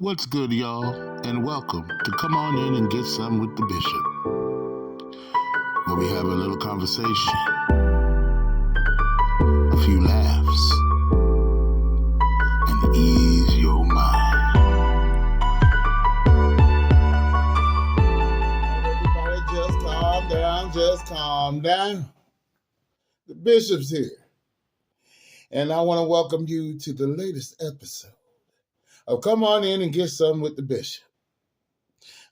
What's good, y'all? And welcome to Come On In and Get Some with the Bishop, where we have a little conversation, a few laughs, and ease your mind. Everybody just calm down. The Bishop's here. And I want to welcome you to the latest episode of Come On In and Get Some with the Bishop.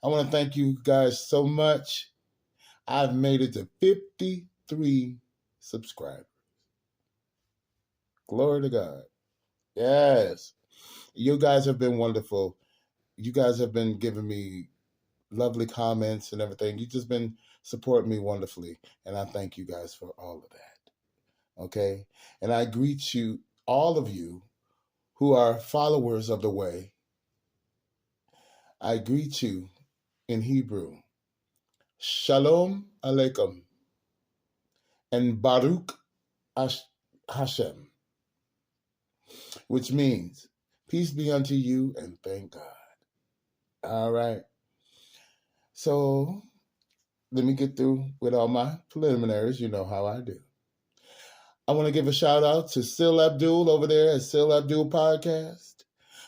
I want to thank you guys so much. I've made it to 53 subscribers. Glory to God. Yes. You guys have been wonderful. You guys have been giving me lovely comments and everything. You've just been supporting me wonderfully. And I thank you guys for all of that. Okay? And I greet you, all of you who are followers of the way. I greet you in Hebrew. Shalom Aleichem and Baruch Hashem, which means peace be unto you and thank God. All right. So let me get through with all my preliminaries. You know how I do. I want to give a shout out to Sil Abdul over there at Sil Abdul Podcast,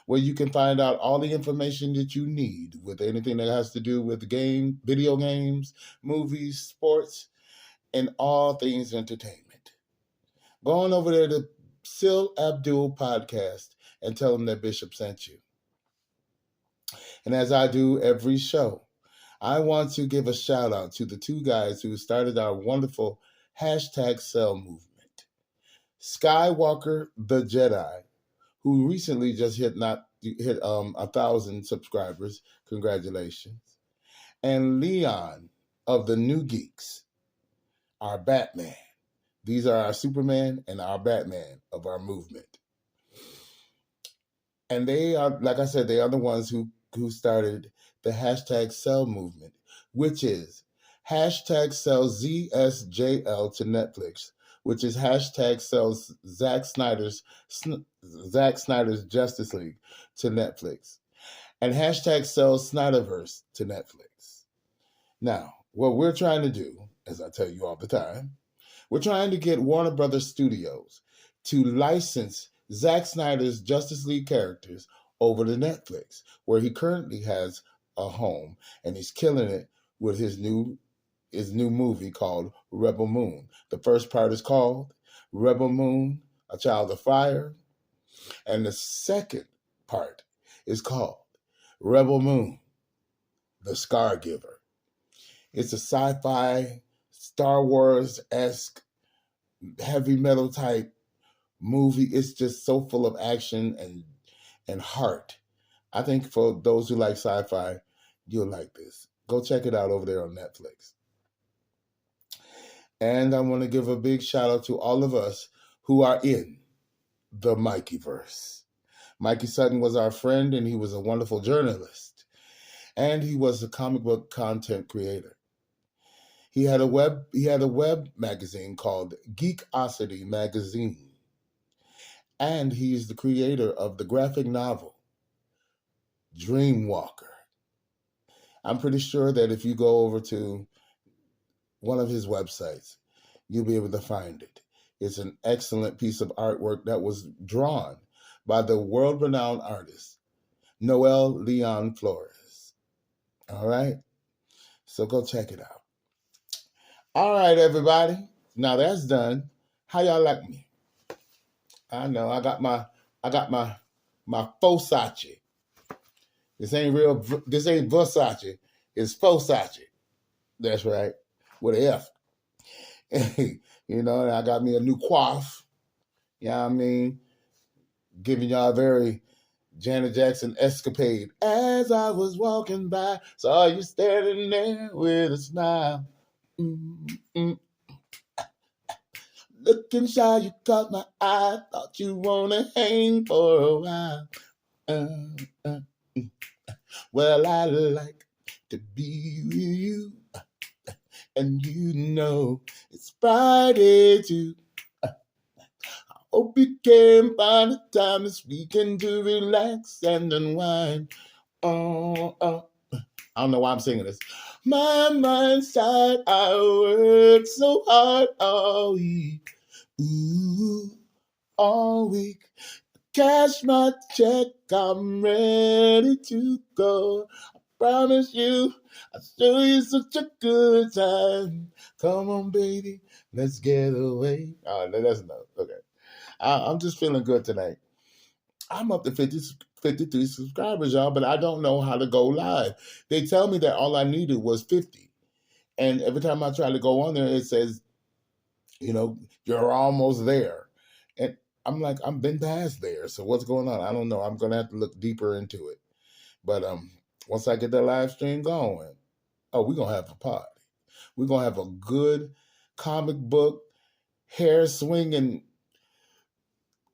where you can find out all the information that you need with anything that has to do with video games, movies, sports, and all things entertainment. Go on over there to Sil Abdul Podcast and tell them that Bishop sent you. And as I do every show, I want to give a shout out to the two guys who started our wonderful #Cell movement. Skywalker the Jedi, who recently just hit 1,000 subscribers. Congratulations. And Leon of the New Geeks, our Batman. These are our Superman and our Batman of our movement. And they are, like I said, they are the ones who started the #Cell movement, which is #Cell ZSJL to Netflix, which is #Cell Zack Snyder's Justice League to Netflix, and #Cell Snyderverse to Netflix. Now, what we're trying to do, as I tell you all the time, we're trying to get Warner Brothers Studios to license Zack Snyder's Justice League characters over to Netflix, where he currently has a home, and he's killing it with his new movie called Rebel Moon. The first part is called Rebel Moon, A Child of Fire, and the second part is called Rebel Moon, The Scar Giver. It's a sci-fi, Star Wars-esque, heavy metal type movie. It's just so full of action and heart. I think for those who like sci-fi, you'll like this. Go check it out over there on Netflix. And I want to give a big shout out to all of us who are in the Mikeyverse. Mikey Sutton was our friend, and he was a wonderful journalist. And he was a comic book content creator. He had a web magazine called Geekosity Magazine. And he is the creator of the graphic novel Dreamwalker. I'm pretty sure that if you go over to one of his websites, you'll be able to find it. It's an excellent piece of artwork that was drawn by the world-renowned artist, Noel Leon Flores. All right? So go check it out. All right, everybody. Now that's done. How y'all like me? I know I got my Versace. This ain't Versace. It's Versace. That's right. With an F. And I got me a new coif. You know what I mean? Giving y'all a very Janet Jackson escapade. As I was walking by, saw you standing there with a smile. Looking shy, you caught my eye. Thought you wanna hang for a while. Well, I like to be with you. And it's Friday too. I hope you can find a time this weekend to relax and unwind. oh, oh. I don't know why I'm singing this. My mind's tired. I work so hard all week. Ooh, all week. Cash my check. I'm ready to go. Promise you, I'll show you such a good time. Come on, baby, let's get away. Oh, no, that's enough. Okay. I'm just feeling good tonight. I'm up to 53 subscribers, y'all, but I don't know how to go live. They tell me that all I needed was 50. And every time I try to go on there, it says, you're almost there. And I'm like, I've been past there. So what's going on? I don't know. I'm going to have to look deeper into it. But once I get that live stream going, we're going to have a party. We're going to have a good comic book, hair swinging,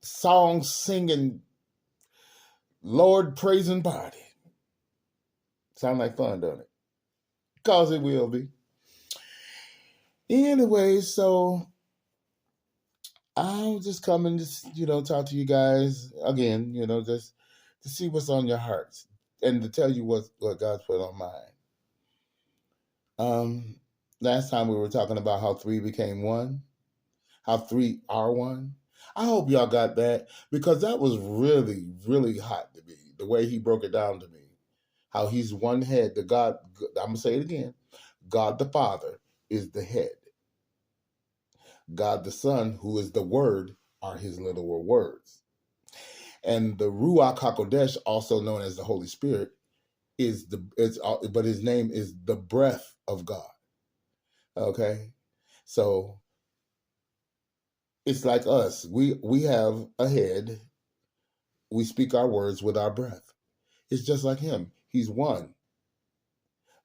song singing, Lord praising party. Sound like fun, don't it? Because it will be. Anyway, so I'm just coming to, talk to you guys again, just to see what's on your hearts and to tell you what God's put on mine. Last time we were talking about how 3 became 1, how 3 are 1. I hope y'all got that because that was really, really hot to me, the way he broke it down to me. How he's one head, I'm going to say it again, God the Father is the head. God the Son, who is the Word, are his literal words. And the Ruach HaKodesh, also known as the Holy Spirit, but his name is the breath of God. Okay? So it's like us. We have a head. We speak our words with our breath. It's just like him. He's one.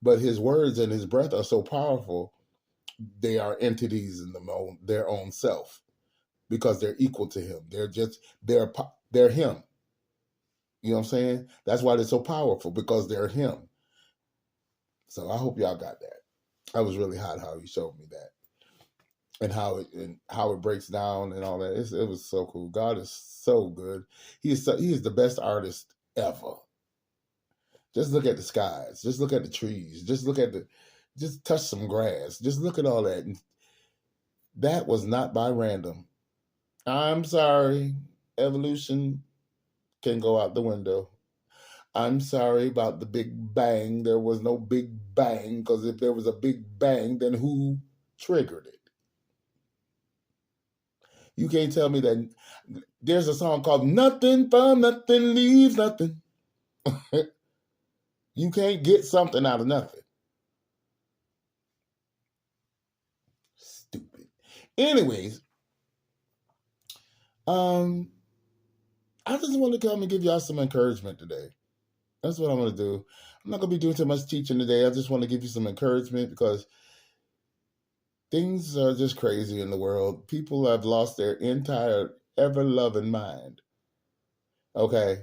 But his words and his breath are so powerful, they are entities in their own self because they're equal to him. They're him. You know what I'm saying? That's why they're so powerful, because they're him. So I hope y'all got that. I was really hot how he showed me that. And how it breaks down and all that. It was so cool. God is so good. He is the best artist ever. Just look at the skies. Just look at the trees. Just touch some grass. Just look at all that. And that was not by random. I'm sorry. Evolution can go out the window. I'm sorry about the Big Bang. There was no Big Bang, because if there was a Big Bang, then who triggered it? You can't tell me that. There's a song called Nothing from Nothing Leaves Nothing. You can't get something out of nothing. Stupid. Anyways, I just want to come and give y'all some encouragement today. That's what I'm going to do. I'm not going to be doing too much teaching today. I just want to give you some encouragement because things are just crazy in the world. People have lost their entire ever-loving mind. Okay?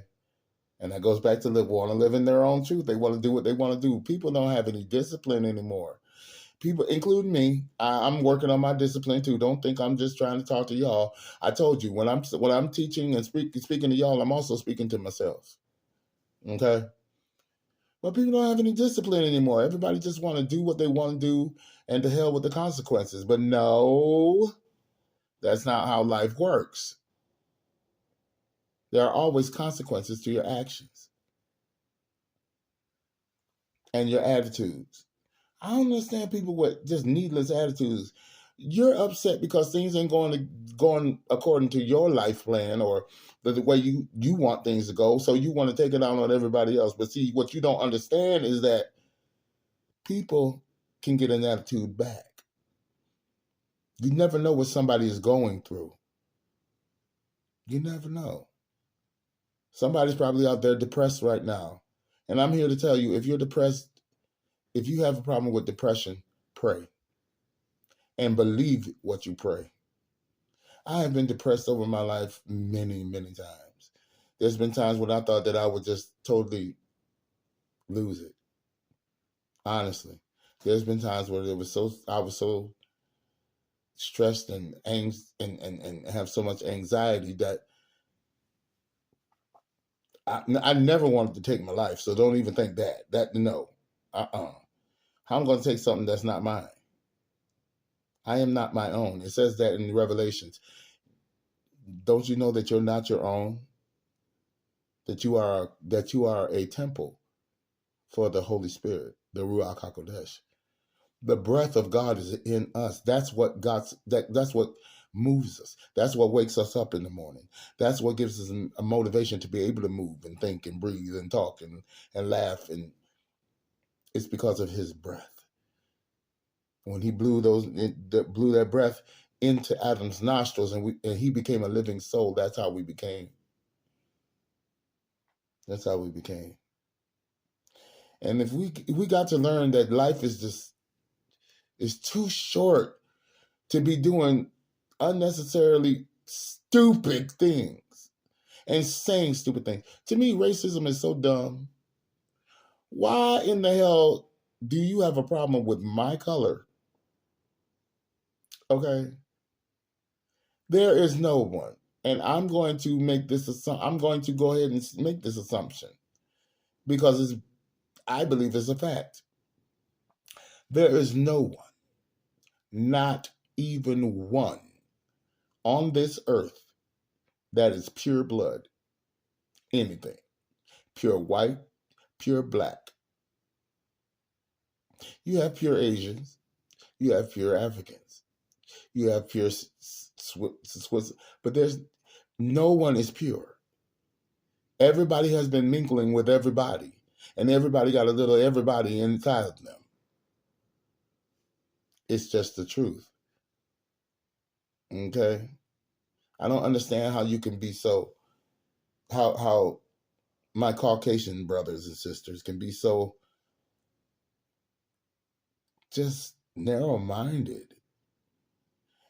And that goes back to want to live in their own truth. They want to do what they want to do. People don't have any discipline anymore. People, including me, I'm working on my discipline too. Don't think I'm just trying to talk to y'all. I told you, when I'm teaching and speaking to y'all, I'm also speaking to myself. Okay? But people don't have any discipline anymore. Everybody just want to do what they want to do, and to hell with the consequences. But no, that's not how life works. There are always consequences to your actions and your attitudes. I don't understand people with just needless attitudes. You're upset because things ain't going according to your life plan or the way you want things to go. So you want to take it out on everybody else. But see, what you don't understand is that people can get an attitude back. You never know what somebody is going through. You never know. Somebody's probably out there depressed right now. And I'm here to tell you, if you're depressed, if you have a problem with depression, pray. And believe what you pray. I have been depressed over my life many, many times. There's been times when I thought that I would just totally lose it. Honestly. There's been times where I was so stressed and have so much anxiety that I never wanted to take my life, so don't even think that. No. How I'm going to take something that's not mine? I am not my own. It says that in Revelations. Don't you know that you're not your own? That you are a temple for the Holy Spirit, the Ruach HaKodesh. The breath of God is in us. That's what that's what moves us. That's what wakes us up in the morning. That's what gives us a motivation to be able to move and think and breathe and talk and laugh. And it's because of his breath. When he blew that breath into Adam's nostrils and he became a living soul, that's how we became. That's how we became. And if we got to learn that life is too short to be doing unnecessarily stupid things and saying stupid things. To me, racism is so dumb. Why in the hell do you have a problem with my color? Okay. There is no one. And I'm going to make this I'm going to go ahead and make this assumption because I believe it's a fact. There is no one, not even one, on this earth that is pure blood. Anything. Pure white, pure black. You have pure Asians. You have pure Africans. You have pure Swiss. But there's no one is pure. Everybody has been mingling with everybody. And everybody got a little everybody inside of them. It's just the truth. Okay? I don't understand how you can be so, how my Caucasian brothers and sisters can be so just narrow-minded.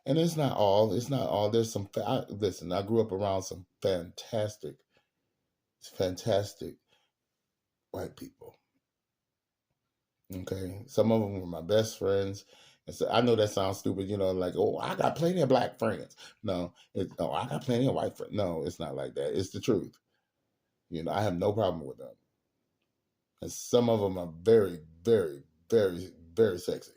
And it's not all. There's some, listen, I grew up around some fantastic white people. Okay. Some of them were my best friends. And so I know that sounds stupid, like, oh, I got plenty of black friends. No, I got plenty of white friends. No, it's not like that. It's the truth. I have no problem with them. And some of them are very, very, very, very sexy.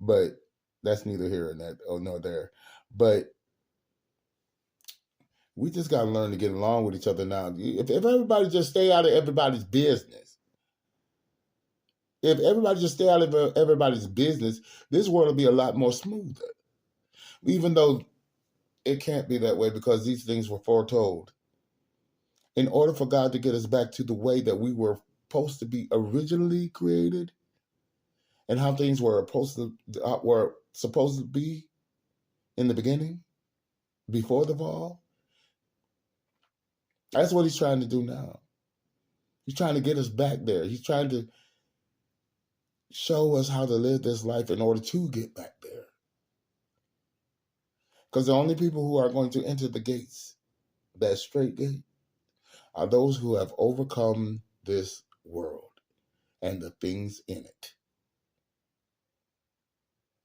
But that's neither here nor there. But we just got to learn to get along with each other now. If everybody just stay out of everybody's business, this world will be a lot more smoother. Even though it can't be that way because these things were foretold. In order for God to get us back to the way that we were supposed to be originally created and how things were supposed to be in the beginning, before the fall, that's what he's trying to do now. He's trying to get us back there. He's trying to show us how to live this life in order to get back there. Because the only people who are going to enter the gates, that straight gate, are those who have overcome this world and the things in it.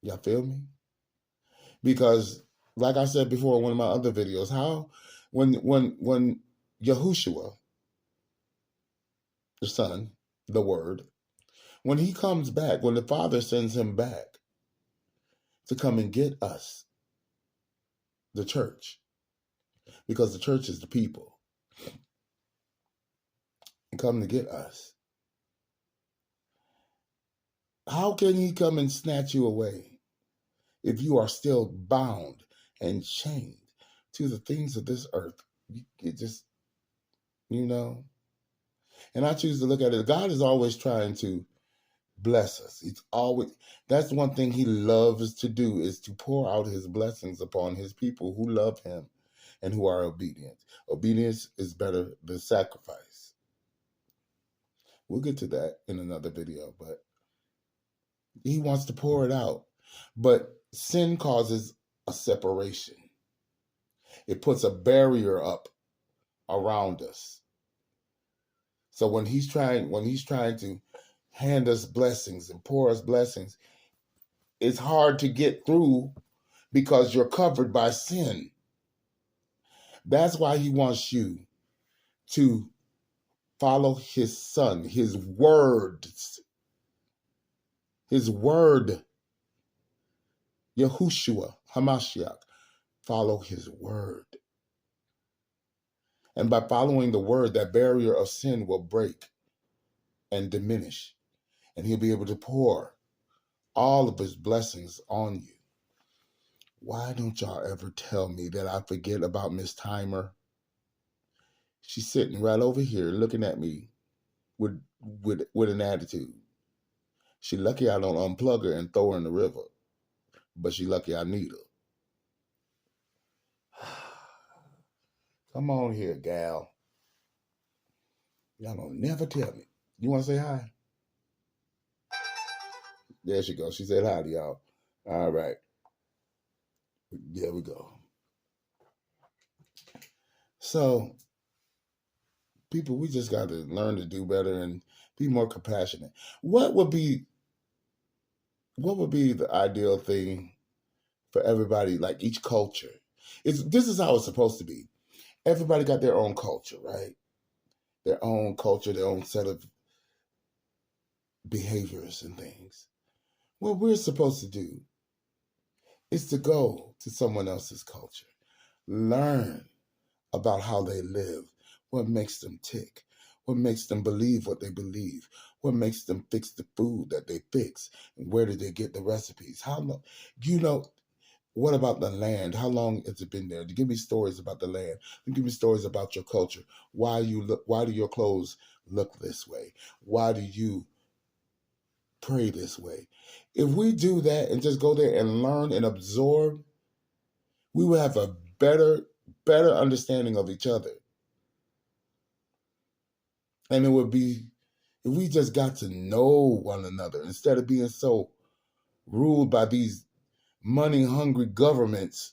Y'all feel me? Because, like I said before in one of my other videos, when Yahushua, the Son, the Word, when he comes back, when the Father sends him back to come and get us, the church, because the church is the people, and come to get us, how can he come and snatch you away if you are still bound and chained to the things of this earth? It just, and I choose to look at it. God is always trying to bless us. That's one thing he loves to do, is to pour out his blessings upon his people who love him and who are obedient. Obedience is better than sacrifice. We'll get to that in another video, but he wants to pour it out. But sin causes a separation. It puts a barrier up around us. So when he's trying to hand us blessings and pour us blessings, it's hard to get through because you're covered by sin. That's why he wants you to follow his son, his words, his word, Yahushua, Hamashiach. Follow his word. And by following the word, that barrier of sin will break and diminish. And he'll be able to pour all of his blessings on you. Why don't y'all ever tell me that I forget about Miss Timer? She's sitting right over here looking at me with an attitude. She lucky I don't unplug her and throw her in the river. But she lucky I need her. Come on here, gal. Y'all don't never tell me. You want to say hi? There she goes. She said hi to y'all. All right. There we go. So, people, we just got to learn to do better and be more compassionate. What would be the ideal thing for everybody, like each culture? This is how it's supposed to be. Everybody got their own culture, right? Their own culture, their own set of behaviors and things. What we're supposed to do is to go to someone else's culture, learn about how they live, what makes them tick, what makes them believe what they believe, what makes them fix the food that they fix, and where did they get the recipes? How long, what about the land? How long has it been there? Give me stories about the land. Give me stories about your culture. Why do your clothes look this way? Why do you pray this way? If we do that and just go there and learn and absorb, we will have a better understanding of each other. And it would be, if we just got to know one another instead of being so ruled by these money-hungry governments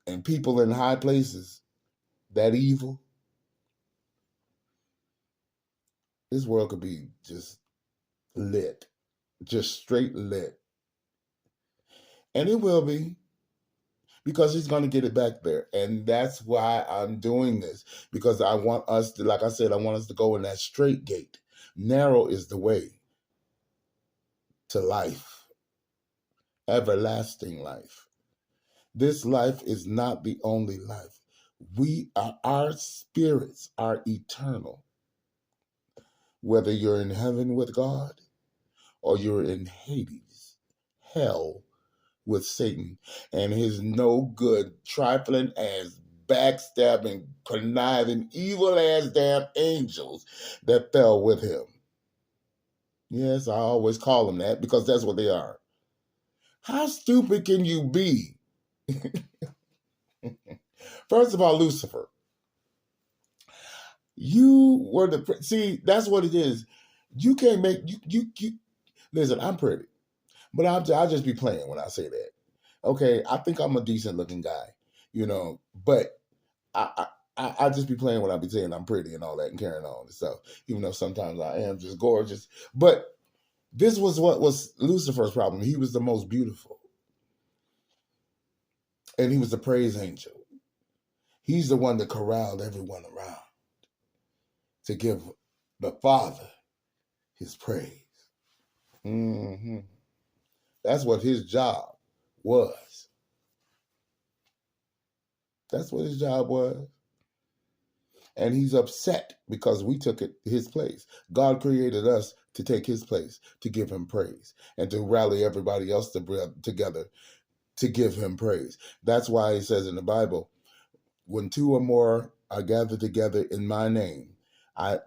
and people in high places that evil, this world could be just lit, just straight lit. And it will be, because he's going to get it back there. And that's why I'm doing this, because I want us to, like I said, I want us to go in that straight gate. Narrow is the way to life, everlasting life. This life is not the only life. Our spirits are eternal. Whether you're in heaven with God or you're in Hades, hell, with Satan and his no good, trifling ass, backstabbing, conniving, evil ass damn angels that fell with him. Yes, I always call them that because that's what they are. How stupid can you be? First of all, Lucifer, you were that's what it is. You can't make, you listen, I'm pretty, but I'll just be playing when I say that. Okay, I think I'm a decent looking guy, but I just be playing when I be saying I'm pretty and all that and carrying on and stuff, even though sometimes I am just gorgeous. But this was what was Lucifer's problem. He was the most beautiful. And he was the praise angel. He's the one that corralled everyone around to give the Father his praise. Mm-hmm. That's what his job was. That's what his job was. And he's upset because we took his place. God created us to take his place, to give him praise, and to rally everybody else together to give him praise. That's why he says in the Bible, when two or more are gathered together in my name,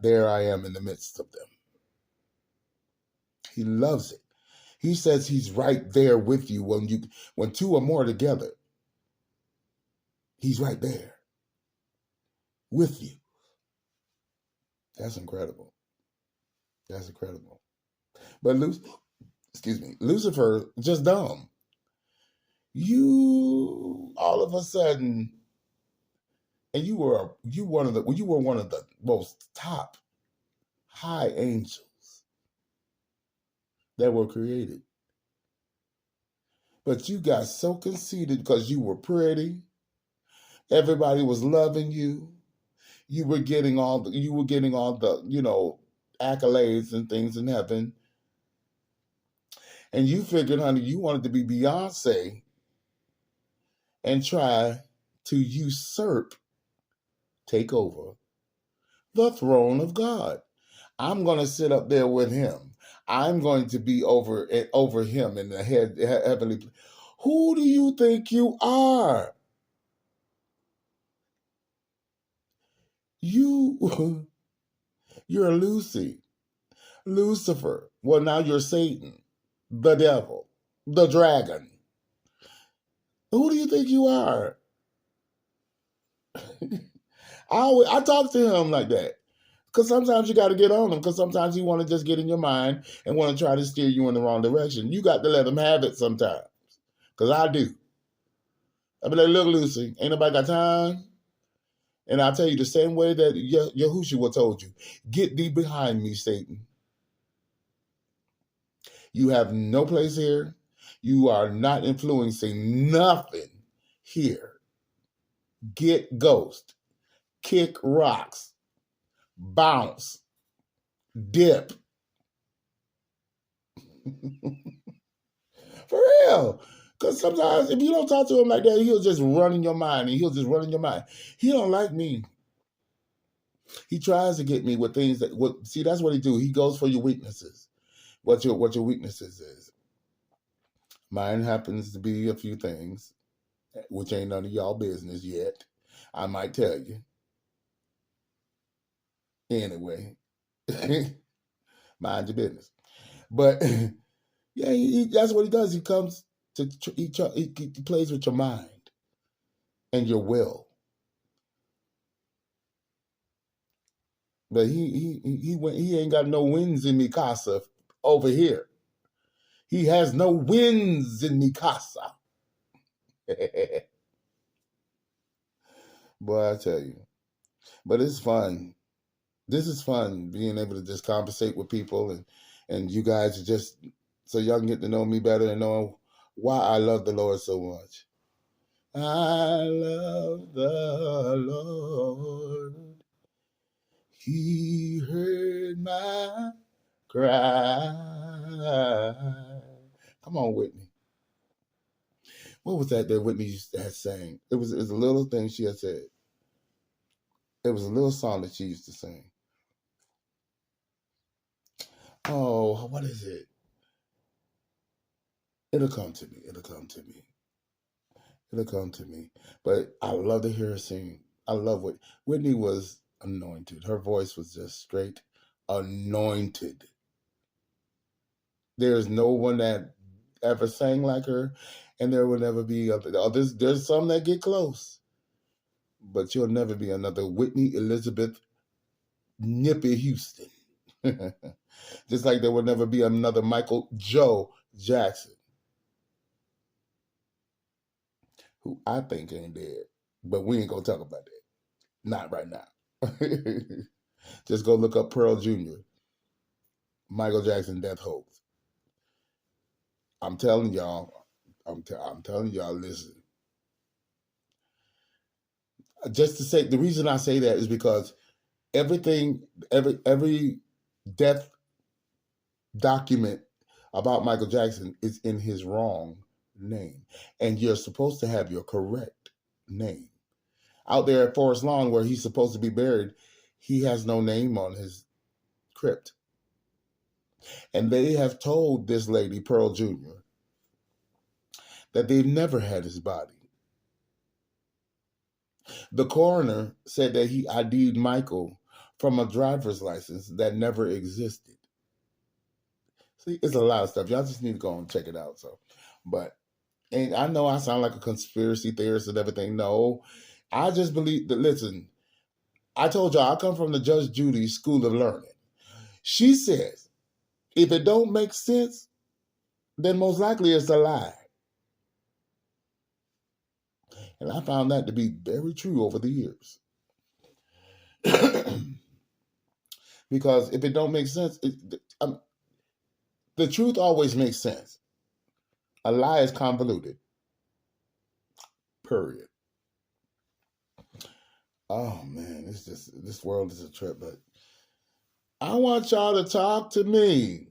there I am in the midst of them. He loves it. He says he's right there with you when two or more are together. He's right there with you. That's incredible. That's incredible. But Lucifer, just dumb. You all of a sudden, and you were one of the most top high angels that were created. But you got so conceited because you were pretty, Everybody was loving you. You were getting all the, accolades and things in heaven. And you figured, honey, you wanted to be Beyonce and try to take over the throne of God. I'm going to sit up there with him. I'm going to be over him in the heavenly. Who do you think you are? You're Lucifer. Well, now you're Satan, the devil, the dragon. Who do you think you are? I talk to him like that. Because sometimes you got to get on him. Because sometimes he want to just get in your mind and want to try to steer you in the wrong direction. You got to let him have it sometimes. Because I do. I be like, look, Lucy, ain't nobody got time. And I'll tell you the same way that Yahushua told you. Get thee behind me, Satan. You have no place here. You are not influencing nothing here. Get ghost. Kick rocks. Bounce. Dip. For real. Because sometimes if you don't talk to him like that, he'll just run in your mind. And he'll just run in your mind. He don't like me. He tries to get me with things see, that's what he do. He goes for your weaknesses. What your weaknesses is. Mine happens to be a few things, which ain't none of y'all business yet. I might tell you. Anyway. Mind your business. But yeah, that's what he does. He comes to he plays with your mind and your will. But he ain't got no wins in Mikasa over here. He has no wins in Mikasa. Boy, I tell you. But it's fun. This is fun, being able to just conversate with people and you guys just so y'all can get to know me better and know why I love the Lord so much. I love the Lord. He heard my cry. Come on, Whitney. What was that Whitney had sang? It was a little thing she had said. It was a little song that she used to sing. Oh, what is it? It'll come to me. It'll come to me. It'll come to me. But I love to hear her sing. I love what Whitney was anointed. Her voice was just straight anointed. There's no one that ever sang like her, and there will never be others. There's some that get close, but you'll never be another Whitney Elizabeth Nippy Houston. Just like there will never be another Michael Joe Jackson, who I think ain't dead. But we ain't gonna talk about that. Not right now. Just go look up Pearl Jr., Michael Jackson death hoax. I'm telling y'all, I'm telling y'all, listen. Just to say, the reason I say that is because every death document about Michael Jackson is in his wrong name. And you're supposed to have your correct name. Out there at Forest Lawn, where he's supposed to be buried, he has no name on his crypt. And they have told this lady, Pearl Jr., that they've never had his body. The coroner said that he ID'd Michael from a driver's license that never existed. See, it's a lot of stuff. Y'all just need to go and check it out. And I know I sound like a conspiracy theorist and everything. No, I just believe that, listen, I told y'all I come from the Judge Judy School of Learning. She says, if it don't make sense, then most likely it's a lie. And I found that to be very true over the years. Because if it don't make sense, the truth always makes sense. A lie is convoluted. Period. Oh man, it's just this world is a trip. But I want y'all to talk to me.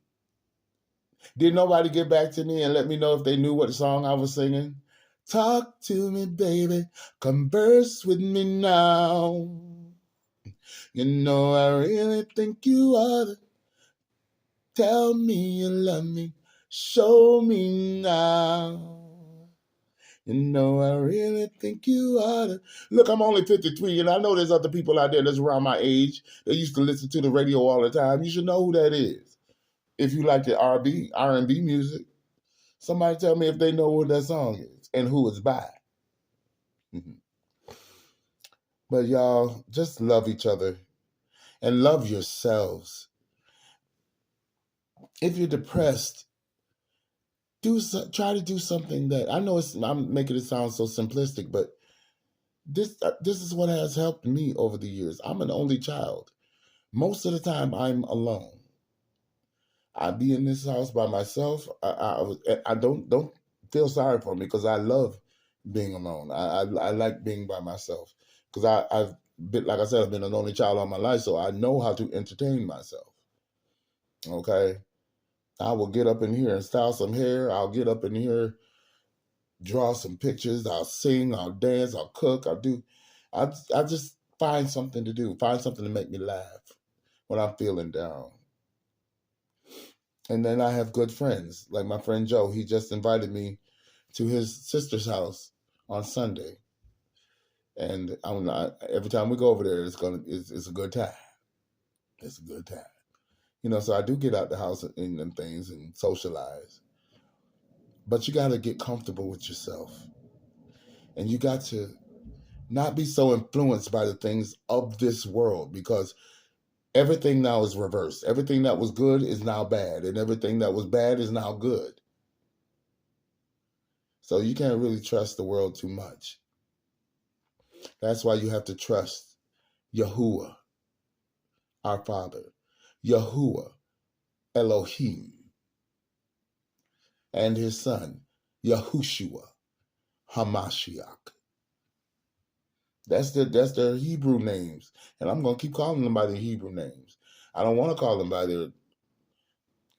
Did nobody get back to me and let me know if they knew what song I was singing? Talk to me, baby. Converse with me now. You know I really think you ought to tell me you love me. Show me now. You know I really think you ought to. Look, I'm only 53, and I know there's other people out there that's around my age that used to listen to the radio all the time. You should know who that is. If you like the R&B music, somebody tell me if they know what that song is and who it's by. But y'all, just love each other and love yourselves. If you're depressed, try to do something that I know I'm making it sound so simplistic, but this is what has helped me over the years. I'm an only child. Most of the time, I'm alone. I be in this house by myself. I don't feel sorry for me because I love being alone. I like being by myself because I've been, like I said, I've been an only child all my life, so I know how to entertain myself. Okay, I will get up in here and style some hair. I'll get up in here, draw some pictures. I'll sing. I'll dance. I'll cook. I'll do. I just find something to do. Find something to make me laugh when I'm feeling down. And then I have good friends, like my friend Joe. He just invited me to his sister's house on Sunday, and I'm not. Every time we go over there, it's a good time. It's a good time, So I do get out the house and things and socialize, but you got to get comfortable with yourself, and you got to not be so influenced by the things of this world because everything now is reversed. Everything that was good is now bad, and everything that was bad is now good. So you can't really trust the world too much. That's why you have to trust Yahuwah, our Father, Yahuwah, Elohim, and his son, Yahushua, Hamashiach. That's their Hebrew names. And I'm gonna keep calling them by their Hebrew names. I don't want to call them by their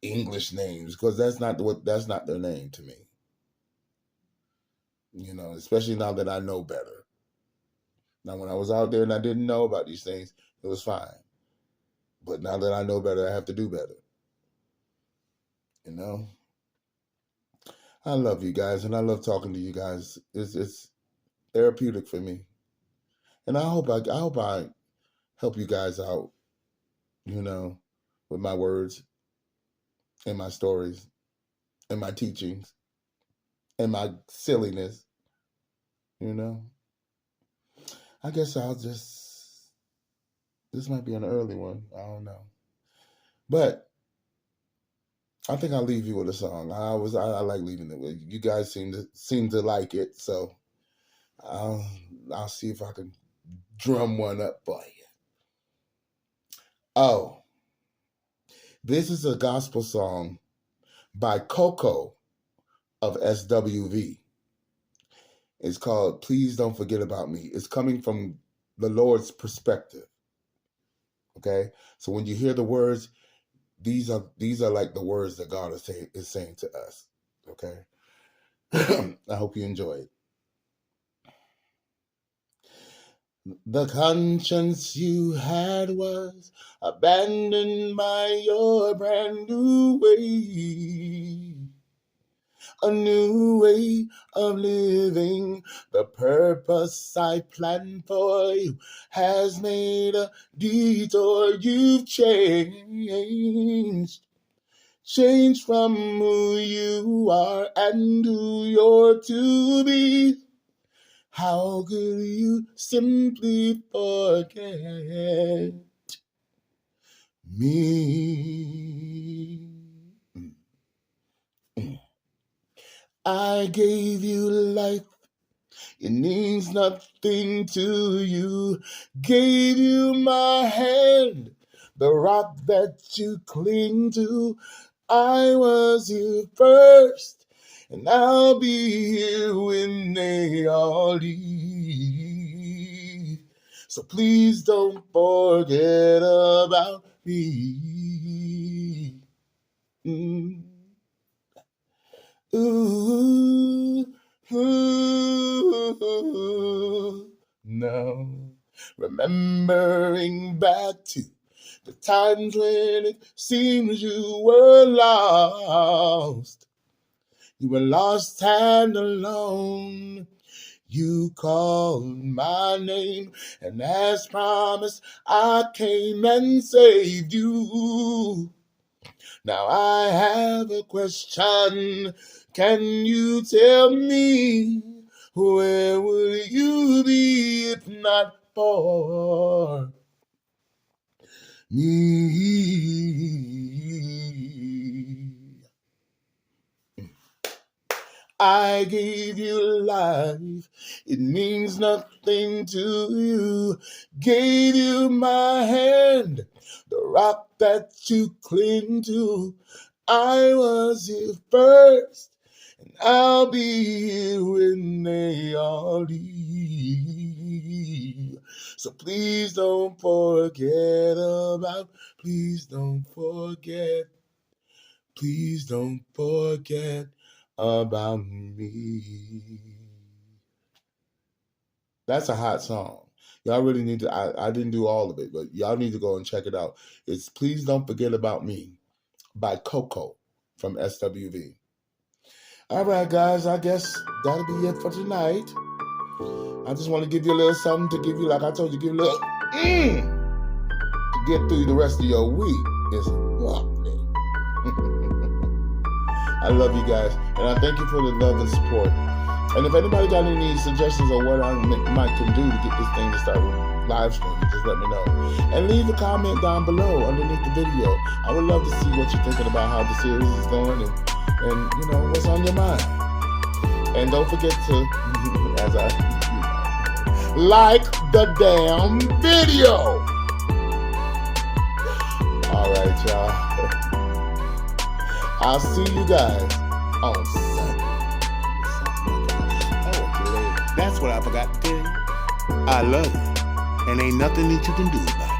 English names because that's not their name to me. Especially now that I know better. Now when I was out there and I didn't know about these things, it was fine. But now that I know better, I have to do better. I love you guys and I love talking to you guys. It's therapeutic for me. And I hope I help you guys out, with my words and my stories and my teachings and my silliness, I guess this might be an early one. I don't know. But I think I'll leave you with a song. I like leaving it with you. You guys seem to like it, so I'll see if I can drum one up for you. Oh, this is a gospel song by Coco of SWV. It's called Please Don't Forget About Me. It's coming from the Lord's perspective. Okay? So when you hear the words, these are like the words that God is saying to us. Okay? I hope you enjoy it. The conscience you had was abandoned by your brand new way. A new way of living. The purpose I planned for you has made a detour. You've changed. Changed from who you are and who you're to be. How could you simply forget me? I gave you life. It means nothing to you. Gave you my hand, the rock that you cling to. I was here first, and I'll be here when they all leave. So please don't forget about me. Mm. Ooh, ooh, no. Remembering back to the times when it seems you were lost. You were lost and alone. You called my name, and as promised, I came and saved you. Now I have a question. Can you tell me where would you be if not for me? I gave you life. It means nothing to you. Gave you my hand, the rock that you cling to. I was here first, and I'll be here when they all leave. So please don't forget about, please don't forget about me. That's a hot song. Y'all really need to, I didn't do all of it, but y'all need to go and check it out. It's Please Don't Forget About Me by Coco from SWV. All right, guys, I guess that'll be it for tonight. I just want to give you a little something to give you, like I told you, give you a little to get through the rest of your week. It's lovely. I love you guys, and I thank you for the love and support. And if anybody got any suggestions on what I might can do to get this thing to start live streaming, just let me know. And leave a comment down below underneath the video. I would love to see what you're thinking about how the series is going and you know, what's on your mind. And don't forget to, as I like the damn video. All right, y'all. I'll see you guys on Sunday. Oh, that's what I forgot to tell you. I love you, and ain't nothing that you can do about it.